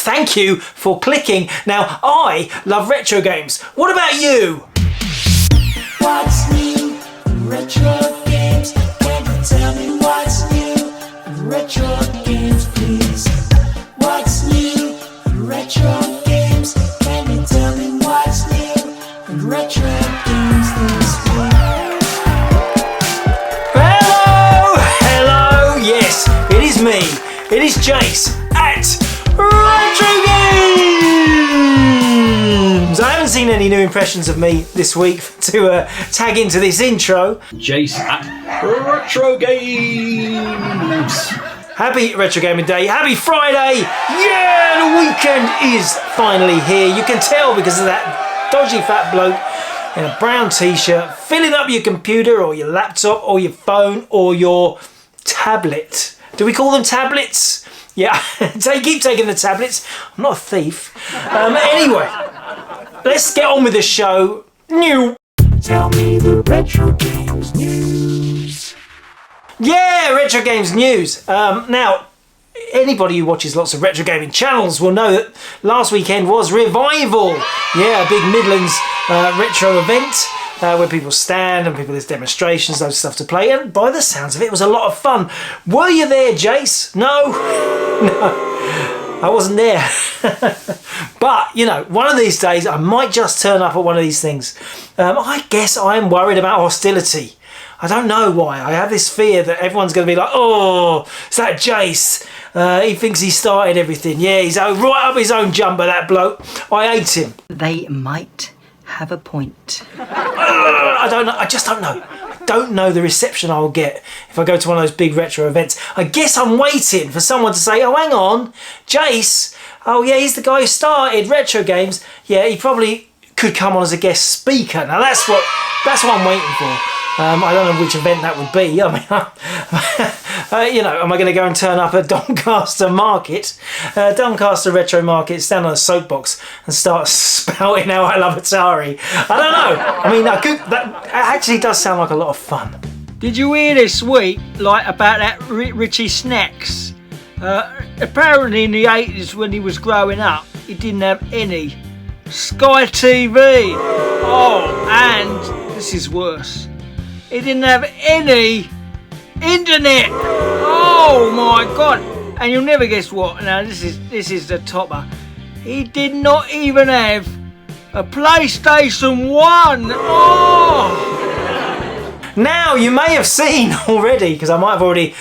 thank you for clicking. Now, I love retro games. What about you? What's new in retro games? Can you tell me what's new in retro games, please? What's new in retro games? Can you tell me what's new in retro games this week? Hello, yes, it is me. It is Jace at Retrogames. I haven't seen any new impressions of me this week to tag into this intro. Jace at Retrogames. Happy Retrogaming Day. Happy Friday. Yeah, the weekend is finally here. You can tell because of that dodgy fat bloke in a brown t-shirt filling up your computer or your laptop or your phone or your tablet. Do we call them tablets? Yeah, keep taking the tablets. I'm not a thief. Anyway, let's get on with the show. Tell me the retro games news. Yeah, retro games news. Now, anybody who watches lots of retro gaming channels will know that last weekend was Revival. Yeah, a big Midlands retro event where people stand and there's demonstrations, those stuff to play. And by the sounds of it was a lot of fun. Were you there, Jace? No, I wasn't there. But, you know, one of these days I might just turn up at one of these things. I guess I'm worried about hostility. I don't know why. I have this fear that everyone's going to be like, oh, it's that Jace. He thinks he started everything. Yeah, he's right up his own jumper, that bloke. I hate him. They might have a point. I don't know. I just don't know. I don't know the reception I'll get if I go to one of those big retro events. I guess I'm waiting for someone to say, oh, hang on, Jace. Oh, yeah, he's the guy who started Retro Games. Yeah, he probably could come on as a guest speaker. Now, that's what I'm waiting for. I don't know which event that would be. I mean, you know, am I going to go and turn up at Doncaster Market, Doncaster Retro Market, stand on a soapbox and start spouting how I love Atari? I don't know. I mean, that actually does sound like a lot of fun. Did you hear this week, about that Richie Snacks? Apparently in the 80s when he was growing up, he didn't have any Sky TV. Oh, and this is worse. He didn't have any internet. Oh my God! And you'll never guess what. Now this is the topper. He did not even have a PlayStation 1. Oh! Now you may have seen already, because I might have already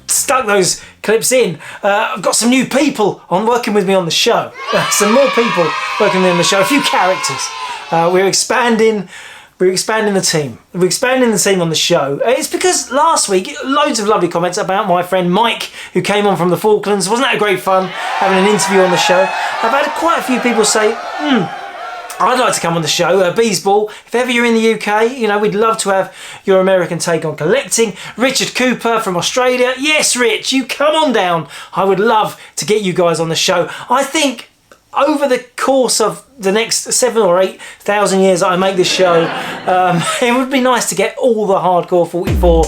stuck those clips in. I've got some new people working with me on the show. Some more people working with me on the show. A few characters. We're expanding the team. We're expanding the team on the show. It's because last week, loads of lovely comments about my friend Mike, who came on from the Falklands. Wasn't that great fun, having an interview on the show? I've had quite a few people say, I'd like to come on the show. Beesball, if ever you're in the UK, you know, we'd love to have your American take on collecting. Richard Cooper from Australia. Yes, Rich, you come on down. I would love to get you guys on the show. I think over the course of the next 7,000 or 8,000 years that I make this show, it would be nice to get all the Hardcore 44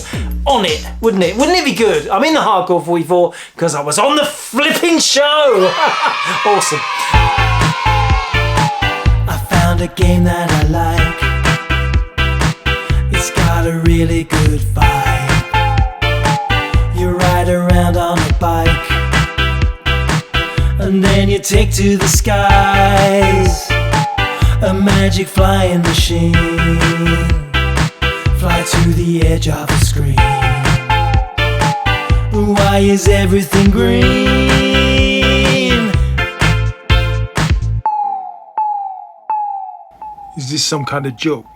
on it, wouldn't it? Wouldn't it be good? I'm in the Hardcore 44 because I was on the flipping show. Awesome. I found a game that I like. It's got a really good vibe. You ride around on a bike, and then you take to the skies. A magic flying machine. Fly to the edge of the screen. Why is everything green? Is this some kind of joke?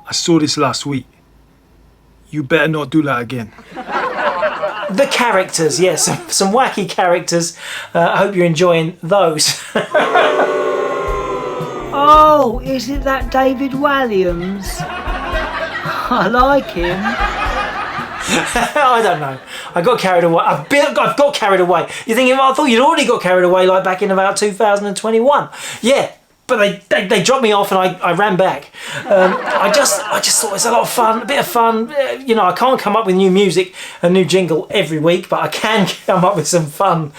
I saw this last week. You better not do that again. The characters, yes, some wacky characters. I hope you're enjoying those. Oh, is it that David Walliams? I like him. I don't know. I got carried away. I've got carried away. You thinking? I thought you'd already got carried away, like back in about 2021. Yeah, but they dropped me off and I ran back. I just thought it's a lot of fun, a bit of fun. You know, I can't come up with new music, a new jingle every week, but I can come up with some fun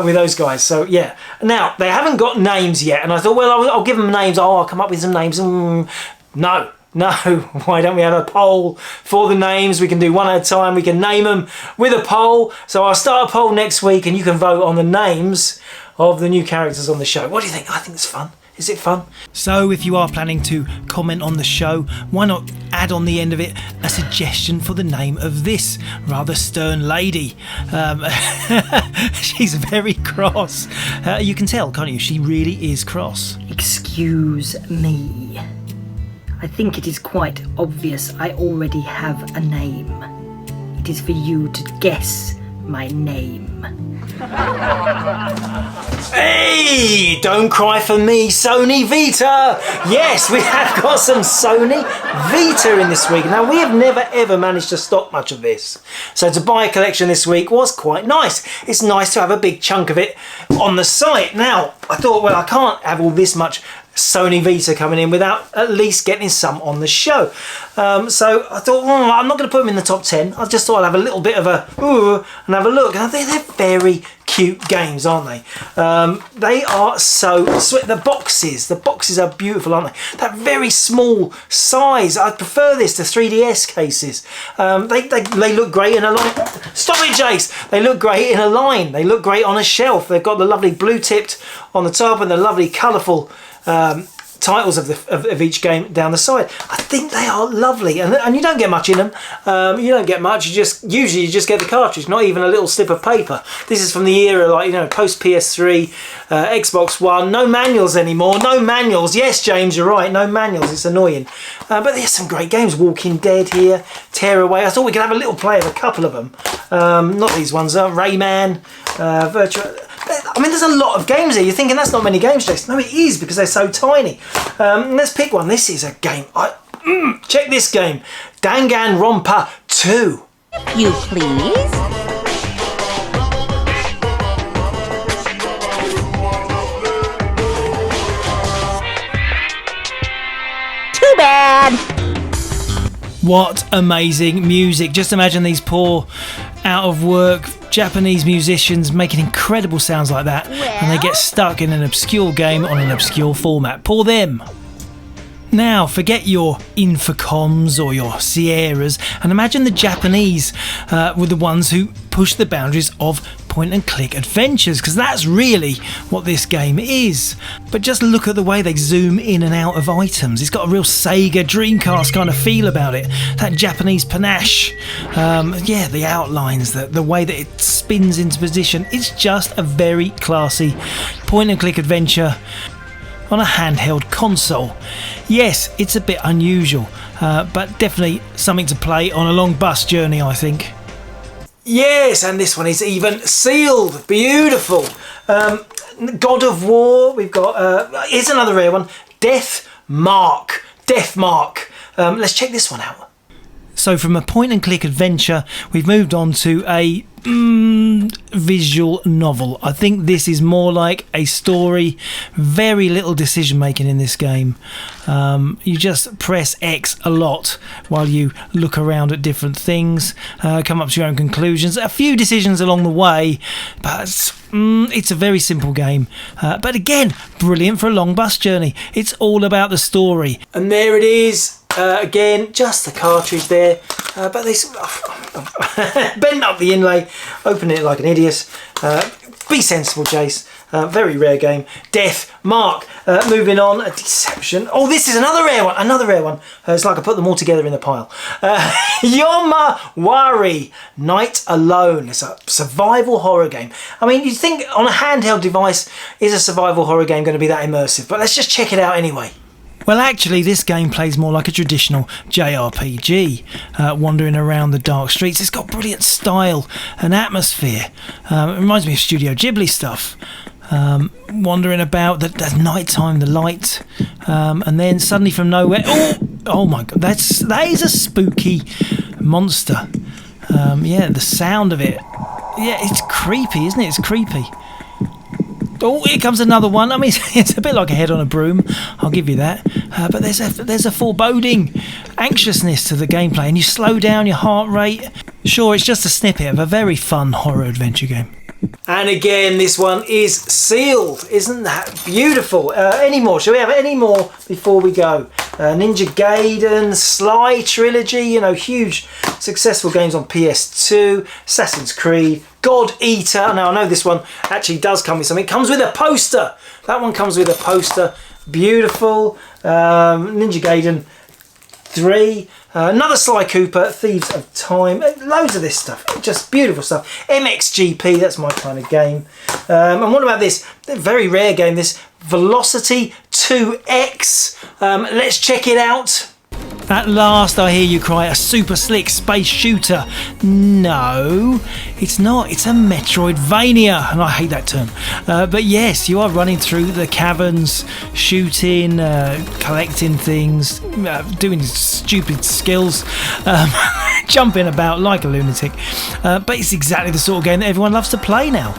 with those guys. So yeah. Now they haven't got names yet, and I thought, well, I'll give them names. Oh, I'll come up with some names. No. Why don't we have a poll for the names? We can do one at a time. We can name them with a poll. So I'll start a poll next week and you can vote on the names of the new characters on the show. What do you think? I think it's fun. Is it fun? So if you are planning to comment on the show, why not add on the end of it a suggestion for the name of this rather stern lady? She's very cross. You can tell, can't you? She really is cross. Excuse me. I think it is quite obvious I already have a name. It is for you to guess my name. Hey, don't cry for me, Sony Vita. Yes, we have got some Sony Vita in this week. Now, we have never ever managed to stock much of this. So to buy a collection this week was quite nice. It's nice to have a big chunk of it on the site. Now, I thought, well, I can't have all this much Sony Vita coming in without at least getting some on the show. So I thought, I'm not going to put them in the top 10. I just thought I'd have a little bit of a and have a look. And I think they're very cute games, aren't they? They are so sweet. The boxes are beautiful, aren't they? That very small size. I prefer this to 3DS cases. They look great in a line. Stop it, Jace! They look great in a line. They look great on a shelf. They've got the lovely blue tipped on the top and the lovely colourful titles of each game down the side. I think they are lovely, and you don't get much in them. You don't get much. Usually you just get the cartridge, not even a little slip of paper. This is from the era, like, you know, post PS3, Xbox One. No manuals anymore. No manuals. Yes, James, you're right. No manuals. It's annoying. But there's some great games. Walking Dead here, Tearaway. I thought we could have a little play of a couple of them. Not these ones. Rayman, Virtua. I mean, there's a lot of games here. You're thinking that's not many games, Jason. No, it is, because they're so tiny. Let's pick one. This is a game. Check this game. Danganronpa 2. You please? Too bad. What amazing music. Just imagine these poor, out of work Japanese musicians making incredible sounds like that, and they get stuck in an obscure game on an obscure format. Poor them. Now, forget your Infocoms or your Sierras and imagine the Japanese were the ones who push the boundaries of point-and-click adventures, because that's really what this game is. But just look at the way they zoom in and out of items. It's got a real Sega Dreamcast kind of feel about it. That Japanese panache. Yeah, the outlines, the way that it spins into position. It's just a very classy point-and-click adventure on a handheld console. Yes, it's a bit unusual, but definitely something to play on a long bus journey, I think. Yes, and this one is even sealed. Beautiful. God of War. We've got, here's another rare one. Death Mark. Let's check this one out. So from a point-and-click adventure, we've moved on to a visual novel. I think this is more like a story. Very little decision making in this game. You just press X a lot while you look around at different things, come up to your own conclusions. A few decisions along the way, but it's a very simple game. But again, brilliant for a long bus journey. It's all about the story. And there it is. Again, just the cartridge there, but this bend up the inlay, open it like an idiot. Be sensible, Jace. Very rare game. Death Mark. Moving on, a Deception. Oh, this is another rare one. It's like I put them all together in the pile. Yomawari, Night Alone. It's a survival horror game. I mean, you'd think on a handheld device, is a survival horror game going to be that immersive? But let's just check it out anyway. Well, actually, this game plays more like a traditional JRPG, wandering around the dark streets. It's got brilliant style and atmosphere. It reminds me of Studio Ghibli stuff. Wandering about, the night time, the light, and then suddenly from nowhere, oh my god, that is a spooky monster. Yeah, the sound of it, yeah, it's creepy, isn't it? It's creepy. Oh, here comes another one. I mean, it's a bit like a head on a broom, I'll give you that. But there's a foreboding anxiousness to the gameplay, and you slow down your heart rate. Sure, it's just a snippet of a very fun horror adventure game. And again, this one is sealed. Isn't that beautiful? Any more? Shall we have any more before we go? Ninja Gaiden, Sly Trilogy, you know, huge successful games on PS2, Assassin's Creed, God Eater. Now, I know this one actually does come with something. It comes with a poster. That one comes with a poster. Beautiful. Ninja Gaiden 3. Another Sly Cooper, Thieves of Time, loads of this stuff, just beautiful stuff. MXGP, that's my kind of game. And what about this? A very rare game, this Velocity 2X. Let's check it out. At last I hear you cry, a super slick space shooter. No, it's not. It's a Metroidvania, and I hate that term. But yes, you are running through the caverns, shooting, collecting things, doing stupid skills, jumping about like a lunatic. But it's exactly the sort of game that everyone loves to play now.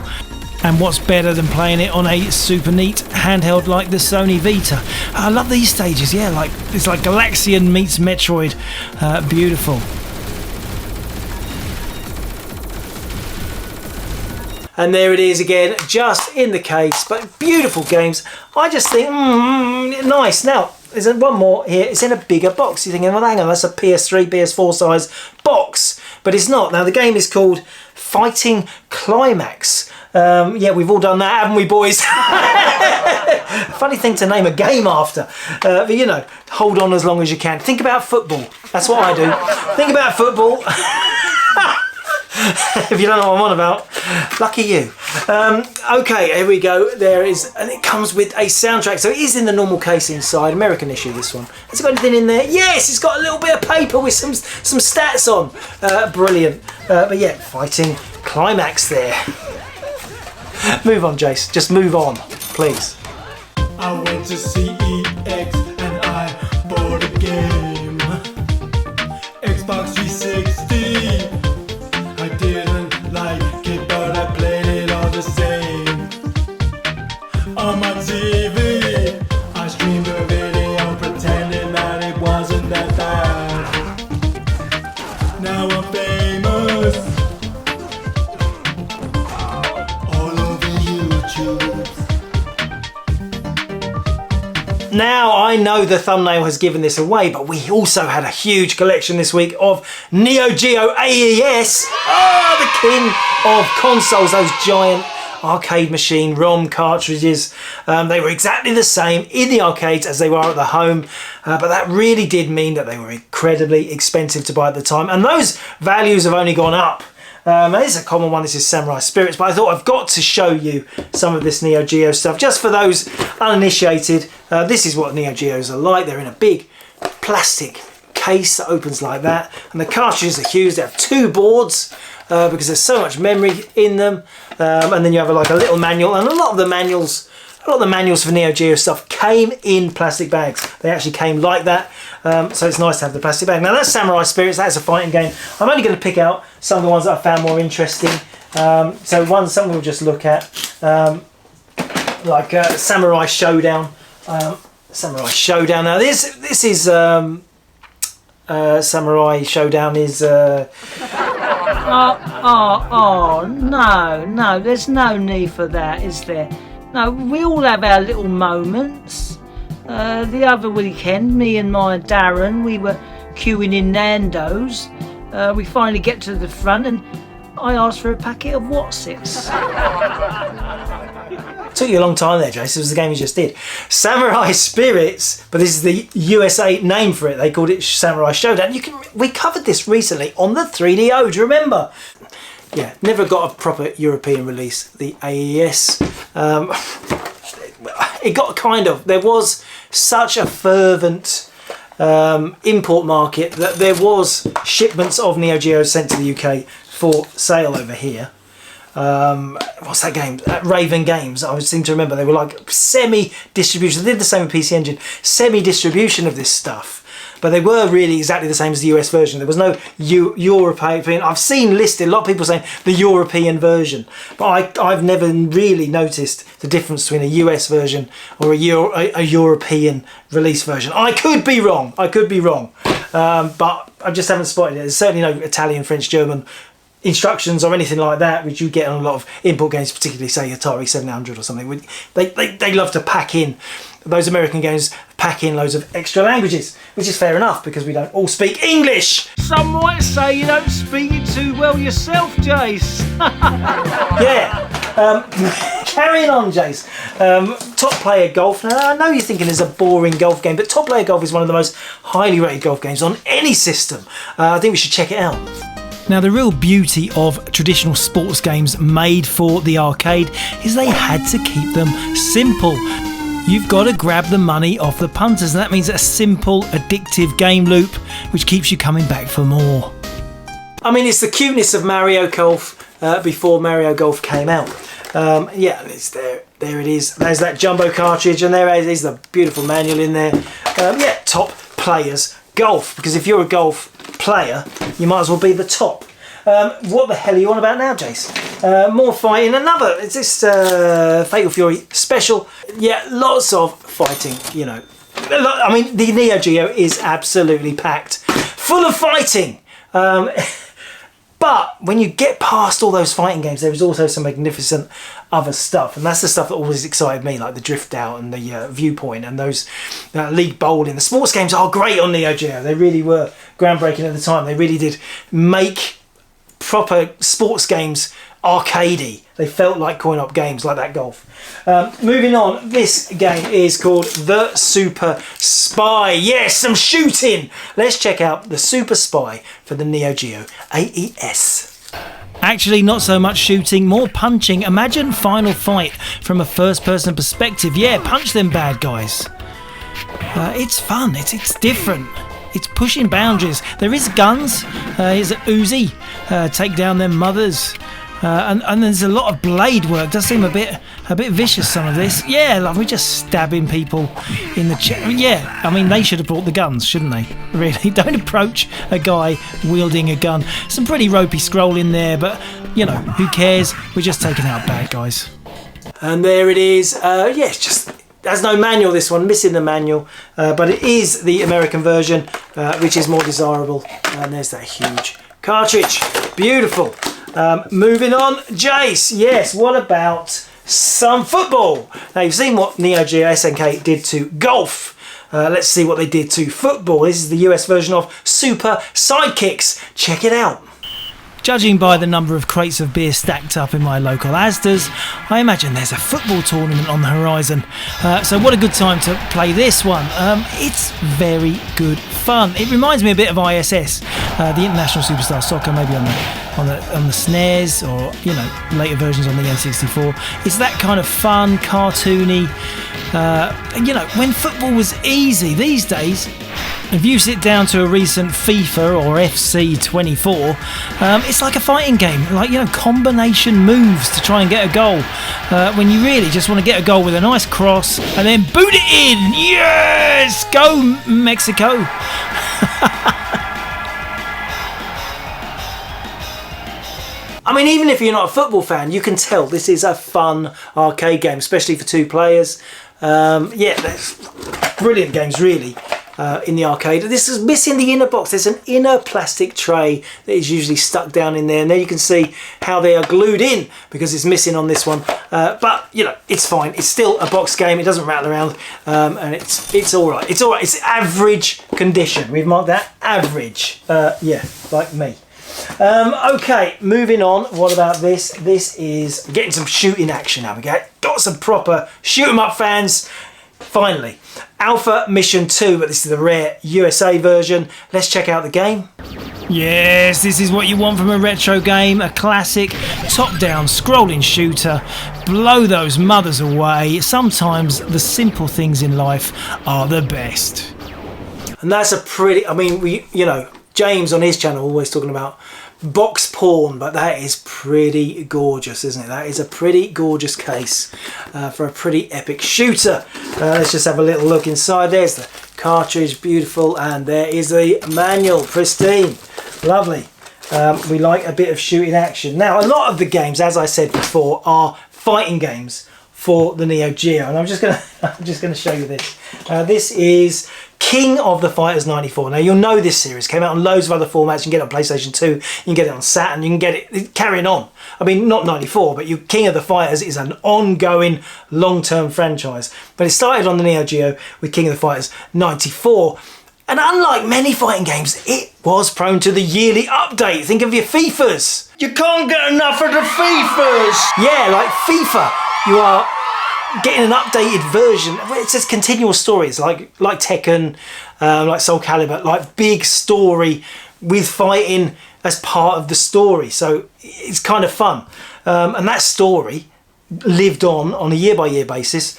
And what's better than playing it on a super neat handheld like the Sony Vita? I love these stages, yeah, like it's like Galaxian meets Metroid. Beautiful. And there it is again, just in the case, but beautiful games. I just think, nice. Now, there's one more here. It's in a bigger box. You're thinking, well, hang on, that's a PS3, PS4 size box. But it's not. Now, the game is called Fighting Climax. Yeah, we've all done that, haven't we, boys? Funny thing to name a game after. But, you know, hold on as long as you can. Think about football. That's what I do. Think about football. If you don't know what I'm on about, lucky you. Okay, here we go. There is, and it comes with a soundtrack. So it is in the normal case inside. American issue, this one. Has it got anything in there? Yes, it's got a little bit of paper with some stats on. Brilliant. But yeah, Fighting Climax there. Move on, Jace. Just move on, please. I went to ZX and I bought a game. Xbox 360. I didn't like it, but I played it all the same. On my TV, I streamed a video pretending that it wasn't that bad. Now I'm famous. All over YouTube. Now, I know the thumbnail has given this away, but we also had a huge collection this week of Geo AES. Oh, the king of consoles, those giant arcade machine ROM cartridges. They were exactly the same in the arcades as they were at the home, but that really did mean that they were incredibly expensive to buy at the time, and those values have only gone up. This is a common one, this is Samurai Spirits, but I thought I've got to show you some of this Neo Geo stuff, just for those uninitiated. This is what Neo Geos are like. They're in a big plastic case that opens like that, and the cartridges are huge. They have two boards because there's so much memory in them, and then you have like a little manual, and a lot of the manuals for Neo Geo stuff came in plastic bags. They actually came like that, so it's nice to have the plastic bag. Now that's Samurai Spirits, that's a fighting game. I'm only going to pick out some of the ones that I found more interesting. Some we'll just look at, like Samurai Showdown. Samurai Showdown. Now this is Samurai Showdown is. No, there's no need for that, is there? No, we all have our little moments. The other weekend, me and my Darren, we were queuing in Nando's. We finally get to the front and I asked for a packet of Wotsits. Took you a long time there, Jason. It was the game you just did. Samurai Spirits, but this is the USA name for it. They called it Samurai Showdown. We covered this recently on the 3DO, do you remember? Yeah, never got a proper European release, the AES. It got there was such a fervent import market that there was shipments of Neo Geo sent to the UK for sale over here. What's that game? Raven Games. I seem to remember they were like semi-distribution. They did the same with PC Engine. Semi-distribution of this stuff. but they were really exactly the same as the US version. There was no European. I've seen listed a lot of people saying the European version, but I've never really noticed the difference between a US version or a European release version. I could be wrong, but I just haven't spotted it. There's certainly no Italian, French, German instructions or anything like that, which you get on a lot of import games, particularly say Atari 700 or something. They love to pack in, those American games pack in loads of extra languages, which is fair enough because we don't all speak English. Some might say you don't speak it too well yourself, Jace. Yeah. Carrying on, Jace. Top Player Golf. Now, I know you're thinking it's a boring golf game, but Top Player Golf is one of the most highly rated golf games on any system. I think we should check it out. Now, the real beauty of traditional sports games made for the arcade is they had to keep them simple. You've got to grab the money off the punters, and that means a simple, addictive game loop which keeps you coming back for more. I mean, it's the cuteness of Mario Golf before Mario Golf came out. Yeah, it's there it is. There's that jumbo cartridge, and there is the beautiful manual in there. Yeah, Top Players Golf, because if you're a golf player, you might as well be the top. What the hell are you on about now, Jace? More fighting. Is this Fatal Fury special? Yeah, lots of fighting, you know. I mean, the Neo Geo is absolutely packed, full of fighting. But when you get past all those fighting games, there is also some magnificent other stuff, and that's the stuff that always excited me, like the drift out and the viewpoint and those league bowling. The sports games are great on Neo Geo. They really were groundbreaking at the time. They really did make proper sports games arcadey. They felt like coin-op games like that golf. Moving on, this game is called The Super Spy. Yes, some shooting. Let's check out The Super Spy for the Neo Geo AES. Actually, not so much shooting, more punching. Imagine Final Fight from a first-person perspective. Yeah, punch them bad guys. It's fun, it's different. It's pushing boundaries. There is guns. Here's an Uzi. Take down their mothers. And there's a lot of blade work. Does seem a bit vicious, some of this. Yeah, like we're just stabbing people in the chest. Yeah, I mean, they should have brought the guns, shouldn't they? Really, don't approach a guy wielding a gun. Some pretty ropey scroll in there, but you know, who cares? We're just taking out bad guys. And there it is. Yeah, it's just. There's no manual, this one, missing the manual, but it is the American version, which is more desirable. And there's that huge cartridge. Beautiful. Moving on, Jace. Yes, what about some football? Now, you've seen what Neo Geo SNK did to golf. Let's see what they did to football. This is the US version of Super Sidekicks. Check it out. Judging by the number of crates of beer stacked up in my local Asda's, I imagine there's a football tournament on the horizon. So what a good time to play this one. It's very good fun. It reminds me a bit of ISS, the International Superstar Soccer, maybe on the SNES, or you know, later versions on the N64. It's that kind of fun, cartoony. You know, when football was easy. These days, if you sit down to a recent FIFA or FC 24, it's like a fighting game, like, you know, combination moves to try and get a goal, when you really just want to get a goal with a nice cross and then boot it in. Yes, go Mexico. I mean, even if you're not a football fan, you can tell this is a fun arcade game, especially for two players. Yeah, there's brilliant games, really. In the arcade. This is missing the inner box. There's an inner plastic tray that is usually stuck down in there, and there you can see how they are glued in because it's missing on this one. But you know, it's fine. It's still a box game. It doesn't rattle around, and it's all right. It's all right. It's average condition. We've marked that average. Yeah, like me. Okay, moving on. What about this? This is getting some shooting action now. We got some proper shoot 'em up, fans. Finally, Alpha Mission 2, but this is the rare USA version. Let's check out the game. Yes, this is what you want from a retro game, a classic top-down scrolling shooter. Blow those mothers away. Sometimes the simple things in life are the best. And that's a pretty, I mean, you know, James on his channel always talking about box porn, but that is pretty gorgeous, isn't it? That is a pretty gorgeous case for a pretty epic shooter. Let's just have a little look inside. There's the cartridge, beautiful, and there is the manual, pristine, lovely. We like a bit of shooting action. Now, a lot of the games, as I said before, are fighting games for the Neo Geo, and I'm just gonna show you this. This is King of the Fighters 94. Now, you'll know this series came out on loads of other formats. You can get it on PlayStation 2, you can get it on Saturn, you can get it carrying on. I mean, not 94, but King of the Fighters is an ongoing long-term franchise. But it started on the Neo Geo with King of the Fighters 94. And unlike many fighting games, it was prone to the yearly update. Think of your FIFAs. You can't get enough of the FIFAs. Yeah, like FIFA, you are getting an updated version. It says continual stories, like Tekken, like Soul Calibur, like big story with fighting as part of the story. So it's kind of fun. And that story lived on a year-by-year basis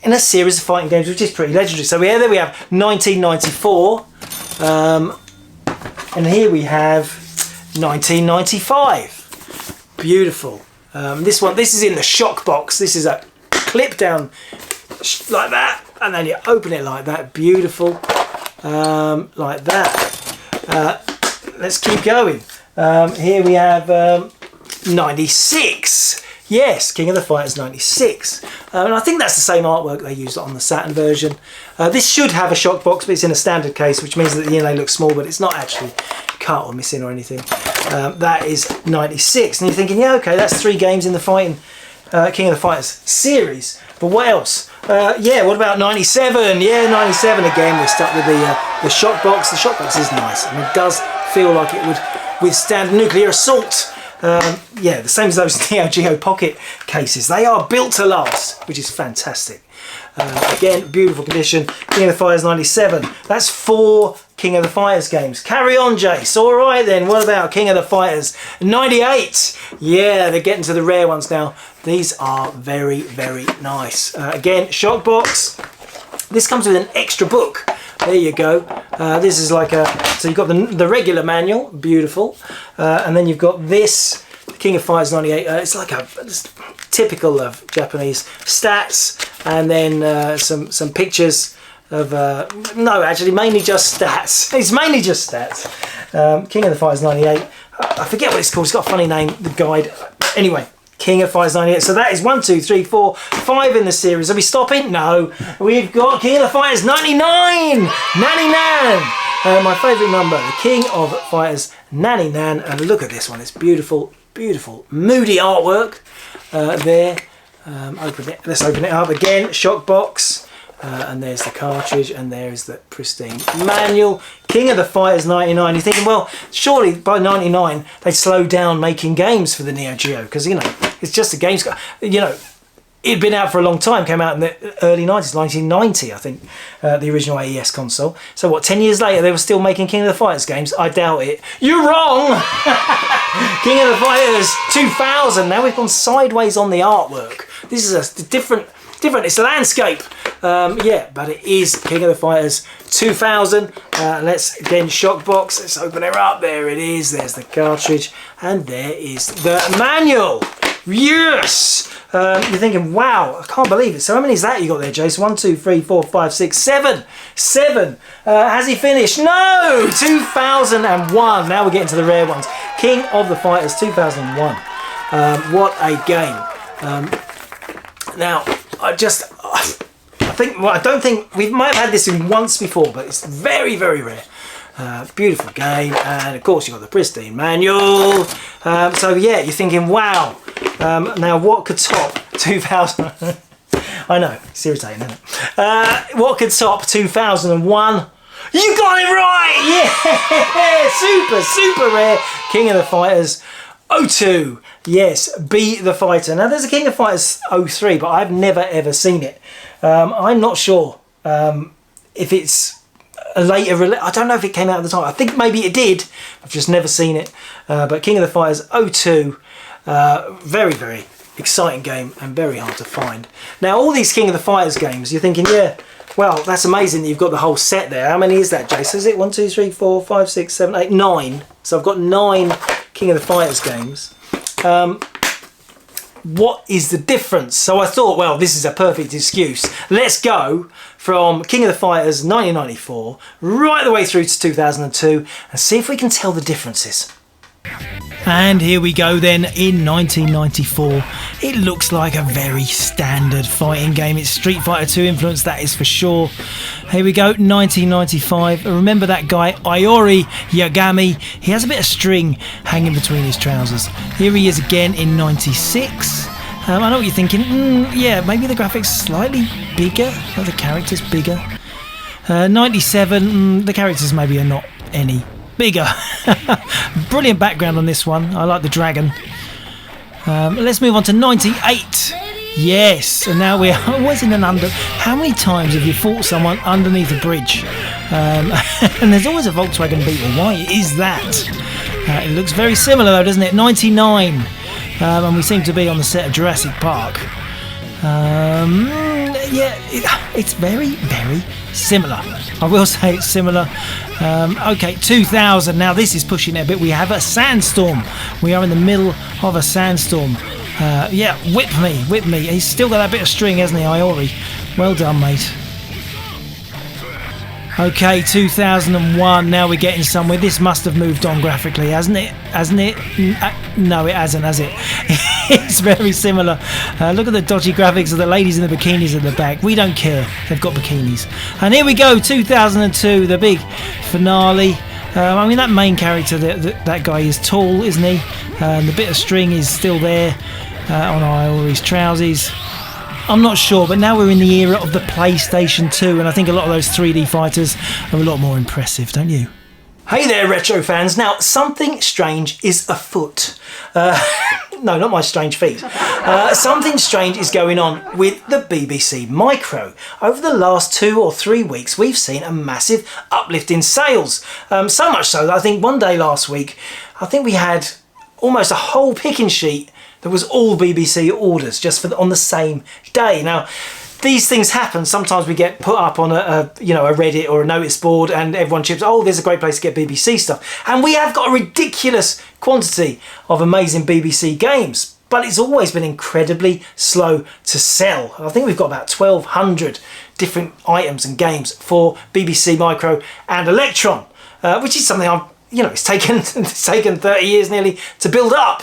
in a series of fighting games, which is pretty legendary. So there we have 1994, and here we have 1995. Beautiful. This is in the shock box. This is a clip down like that, and then you open it like that. Beautiful, like that. Let's keep going. Here we have 96. Yes, King of the Fighters 96. And I think that's the same artwork they used on the Saturn version. This should have a shock box, but it's in a standard case, which means that the inlay looks small, but it's not actually cut or missing or anything. That is 96. And you're thinking, yeah, okay, that's 3 games in the fighting King of the Fighters series. But what else? Yeah, what about 97? Yeah, 97 again. We're stuck with the shock box. The shock box is nice, and it does feel like it would withstand nuclear assault. Yeah, the same as those Neo Geo Pocket cases. They are built to last, which is fantastic. Again, beautiful condition. King of the Fighters 97. That's 4 King of the Fighters games. Carry on, Jace. All right then. What about King of the Fighters 98? Yeah, they're getting to the rare ones now. These are very, very nice. Again, shock box. This comes with an extra book. There you go. This is like so you've got the regular manual, beautiful, and then you've got this King of Fighters 98. It's like it's typical of Japanese stats, and then some pictures of no, actually mainly just stats. It's mainly just stats. King of the Fighters 98. I forget what it's called. It's got a funny name. The guide. Anyway. King of Fighters 98. So that is 1, 2, 3, 4, 5 in the series. Are we stopping? No. We've got King of the Fighters 99! 99! My favourite number, the King of Fighters 99. And look at this one. It's beautiful, beautiful, moody artwork there. Open it. Let's open it up again. Shock box. And there's the cartridge, and there's the pristine manual. King of the Fighters 99. You're thinking, well, surely by 99 they'd slow down making games for the Neo Geo, because, you know, it's just a games. You know, it'd been out for a long time, came out in the early 90s, 1990, I think, the original AES console. So what, 10 years later they were still making King of the Fighters games? I doubt it. You're wrong! King of the Fighters 2000. Now we've gone sideways on the artwork. This is a different, it's a landscape. Yeah, but it is King of the Fighters 2000. Let's again shock box. Let's open it up. There it is. There's the cartridge, and there is the manual. Yes. You're thinking, wow, I can't believe it. So how many is that you got there, Jason? 1, 2, 3, 4, 5, 6, 7. 7. Has he finished? No. 2001. Now we're getting to the rare ones. King of the Fighters 2001. What a game. Now I don't think we might have had this in once before, but it's very, very rare. Beautiful game, and of course you've got the pristine manual. So yeah, you're thinking, wow. Now what could top 2000? I know, it's irritating, isn't it? What could top 2001? You got it right! Yeah! Super rare. King of the Fighters 02. Yes, Be the Fighter. Now there's a King of Fighters 03, but I've never ever seen it. I'm not sure if it's a later release. I don't know if it came out at the time. I think maybe it did. I've just never seen it. But King of the Fighters 02, very, very exciting game and very hard to find. Now all these King of the Fighters games, you're thinking, yeah, well, that's amazing that you've got the whole set there. How many is that, Jason? Is it 1, 2, 3, 4, 5, 6, 7, 8, 9? So I've got 9 King of the Fighters games. what is the difference? So I thought, well, this is a perfect excuse. Let's go from King of the Fighters 1994 right the way through to 2002 and see if we can tell the differences. And here we go then, in 1994. It looks like a very standard fighting game. It's Street Fighter 2 influence, that is for sure. Here we go, 1995. Remember that guy, Iori Yagami? He has a bit of string hanging between his trousers. Here he is again in 96. I know what you're thinking. Yeah, maybe the graphics slightly bigger, or the characters bigger. 97, the characters maybe are not any bigger. Brilliant background on this one. I like the dragon. Let's move on to 98. Yes, and now we're always in an under. How many times have you fought someone underneath a bridge? And there's always a Volkswagen Beetle. Why is that? It looks very similar though, doesn't it? 99. And we seem to be on the set of Jurassic Park. Yeah, it's very, very similar. I will say it's similar. Okay, 2000. Now this is pushing it a bit. We have a sandstorm. We are in the middle of a sandstorm. Yeah, whip me. He's still got that bit of string, hasn't he, Iori? Well done, mate. Okay, 2001. Now we're getting somewhere. This must have moved on graphically, hasn't it? No, it hasn't, has it? It's very similar. Look at the dodgy graphics of the ladies in the bikinis at the back. We don't care. They've got bikinis. And here we go, 2002, the big finale. I mean, that main character, that guy is tall, isn't he? And the bit of string is still there on Iori's trousers. I'm not sure, but now we're in the era of the PlayStation 2, and I think a lot of those 3D fighters are a lot more impressive, don't you? Hey there, retro fans. Now, something strange is afoot. No, not my strange feet. Something strange is going on with the BBC Micro. Over the last 2 or 3 weeks, we've seen a massive uplift in sales. So much so that I think one day last week, I think we had almost a whole picking sheet that was all BBC orders just on the same day. Now, these things happen. Sometimes we get put up on a Reddit or a notice board, and everyone chips, oh, there's a great place to get BBC stuff. And we have got a ridiculous quantity of amazing BBC games, but it's always been incredibly slow to sell. I think we've got about 1,200 different items and games for BBC Micro and Electron, which is something it's taken 30 years nearly to build up.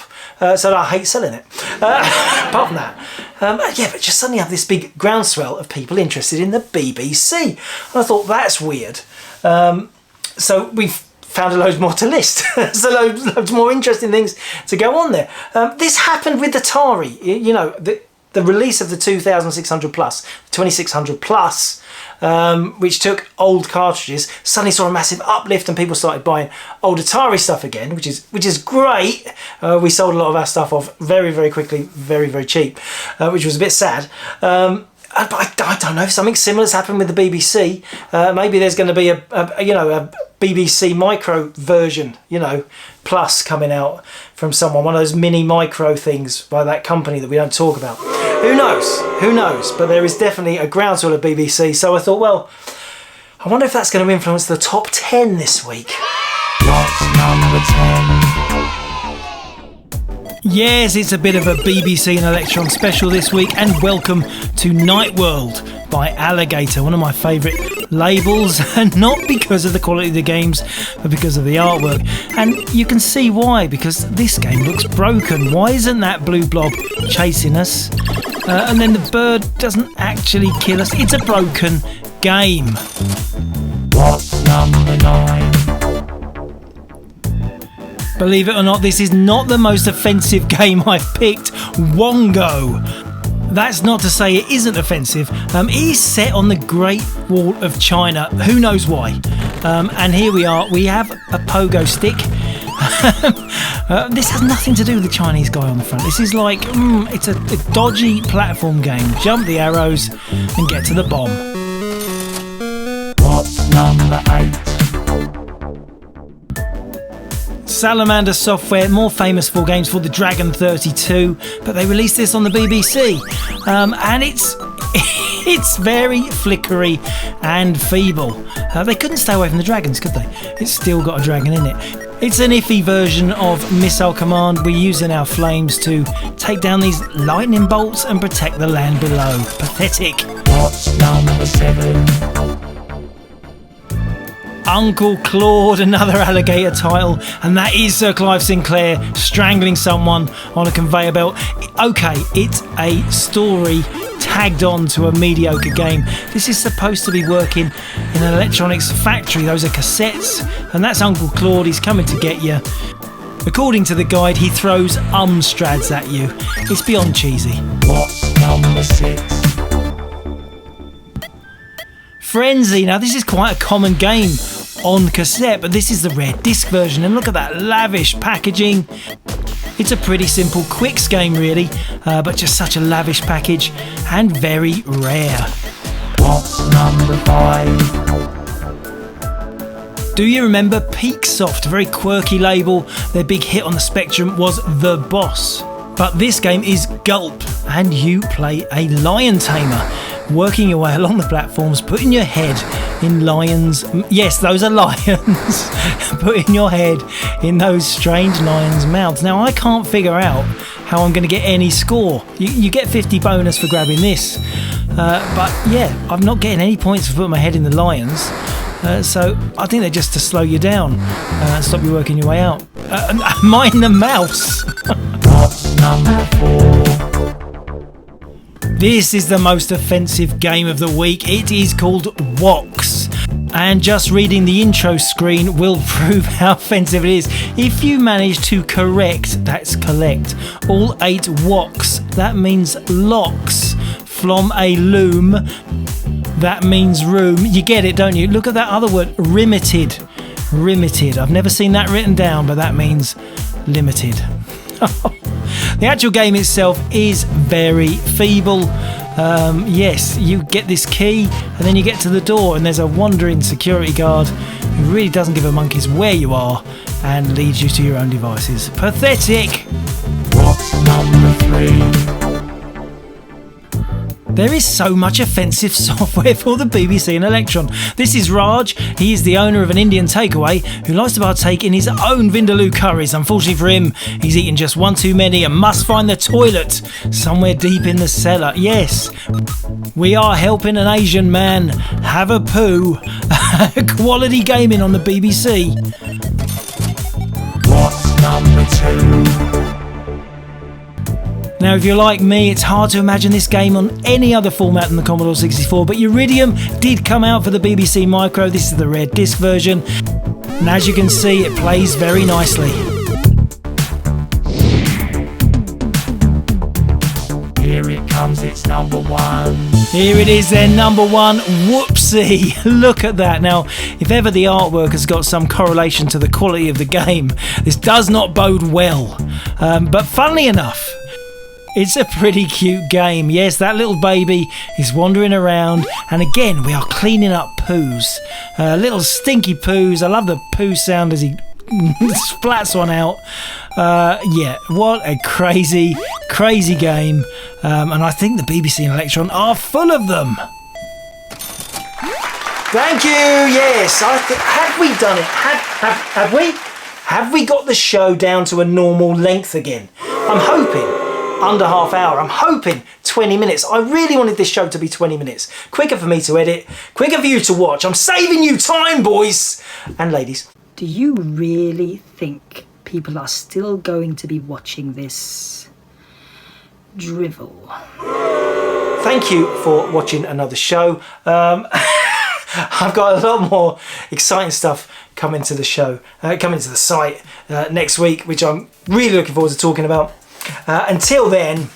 So I hate selling it. Apart from that, but just suddenly have this big groundswell of people interested in the BBC. And I thought, that's weird. So we've found loads more to list. So loads more interesting things to go on there. This happened with Atari. The release of the 2600 plus, 2600 plus, which took old cartridges, suddenly saw a massive uplift and people started buying old Atari stuff again, which is great. We sold a lot of our stuff off very, very quickly, very, very cheap, which was a bit sad. But I don't know, something similar has happened with the BBC. Maybe there's going to be a BBC Micro version, plus coming out from someone, one of those mini micro things by that company that we don't talk about. Who knows? But there is definitely a groundswell of BBC. So I thought, well, I wonder if that's going to influence the top 10 this week. What's number 10? Yes, it's a bit of a BBC and Electron special this week, and welcome to Night World by Alligator, one of my favourite labels, and not because of the quality of the games, but because of the artwork. And you can see why, because this game looks broken. Why isn't that blue blob chasing us? And then the bird doesn't actually kill us. It's a broken game. What's number 9? Believe it or not, this is not the most offensive game I've picked. Wongo. That's not to say it isn't offensive. It is set on the Great Wall of China. Who knows why? And here we are. We have a pogo stick. This has nothing to do with the Chinese guy on the front. This is like, it's a dodgy platform game. Jump the arrows and get to the bomb. What's number 8? Salamander Software, more famous for games for the Dragon 32, but they released this on the BBC, and it's very flickery and feeble. They couldn't stay away from the dragons, could they? It's still got a dragon in it. It's an iffy version of Missile Command. We're using our flames to take down these lightning bolts and protect the land below. Pathetic. What's number 7? Uncle Claude, another alligator title, and that is Sir Clive Sinclair strangling someone on a conveyor belt. Okay, it's a story tagged on to a mediocre game. This is supposed to be working in an electronics factory. Those are cassettes, and that's Uncle Claude. He's coming to get you. According to the guide, he throws strads at you. It's beyond cheesy. What's number 6? Frenzy. Now this is quite a common game on cassette, but this is the red disc version, and look at that lavish packaging. It's a pretty simple Quicks game really, but just such a lavish package and very rare. What's number 5? Do you remember Peaksoft? A very quirky label. Their big hit on the Spectrum was The Boss. But this game is Gulp, and you play a lion tamer, working your way along the platforms, putting your head in lions. Yes, those are lions. Putting your head in those strange lions' mouths. Now, I can't figure out how I'm going to get any score. You get 50 bonus for grabbing this. But yeah, I'm not getting any points for putting my head in the lions. So I think they're just to slow you down and stop you working your way out. Mind the mouse. What's number 4? This is the most offensive game of the week. It is called Woks. And just reading the intro screen will prove how offensive it is. If you manage to correct, that's collect, all 8 woks, that means locks from a loom. That means room. You get it, don't you? Look at that other word, rimeted. Rimeted. I've never seen that written down, but that means limited. The actual game itself is very feeble. Yes, you get this key and then you get to the door and there's a wandering security guard who really doesn't give a monkeys where you are and leads you to your own devices. Pathetic! What's number 3? There is so much offensive software for the BBC and Electron. This is Raj. He is the owner of an Indian takeaway who likes to partake in his own Vindaloo curries. Unfortunately for him, he's eaten just one too many and must find the toilet somewhere deep in the cellar. Yes, we are helping an Asian man have a poo. Quality gaming on the BBC. What's number 2? Now, if you're like me, it's hard to imagine this game on any other format than the Commodore 64, but Uridium did come out for the BBC Micro. This is the red disc version, and as you can see, it plays very nicely. Here it comes, it's number 1. Here it is then, number 1. Whoopsie! Look at that. Now, if ever the artwork has got some correlation to the quality of the game, this does not bode well. But funnily enough, it's a pretty cute game. Yes, that little baby is wandering around, and again we are cleaning up poos. Little stinky poos. I love the poo sound as he splats one out. Yeah, what a crazy game. And I think the BBC and Electron are full of them. Thank you. Yes, have we done it? Have we? Have we got the show down to a normal length again? I'm hoping under half hour. I'm hoping 20 minutes. I really wanted this show to be 20 minutes. Quicker for me to edit, quicker for you to watch. I'm saving you time, boys and ladies. Do you really think people are still going to be watching this drivel? Thank you for watching another show. I've got a lot more exciting stuff coming to the show, coming to the site next week, which I'm really looking forward to talking about. Until then,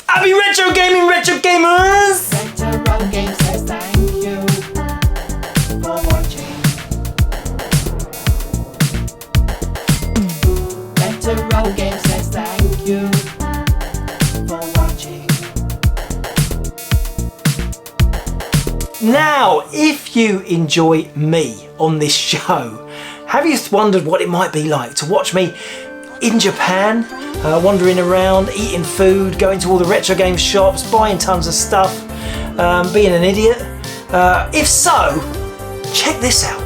happy retro gaming, retro gamers! Retrogames says thank you for watching. Retrogames says thank you for watching. Now, if you enjoy me on this show, have you wondered what it might be like to watch me in Japan, wandering around, eating food, going to all the retro game shops, buying tons of stuff, being an idiot? If so, check this out.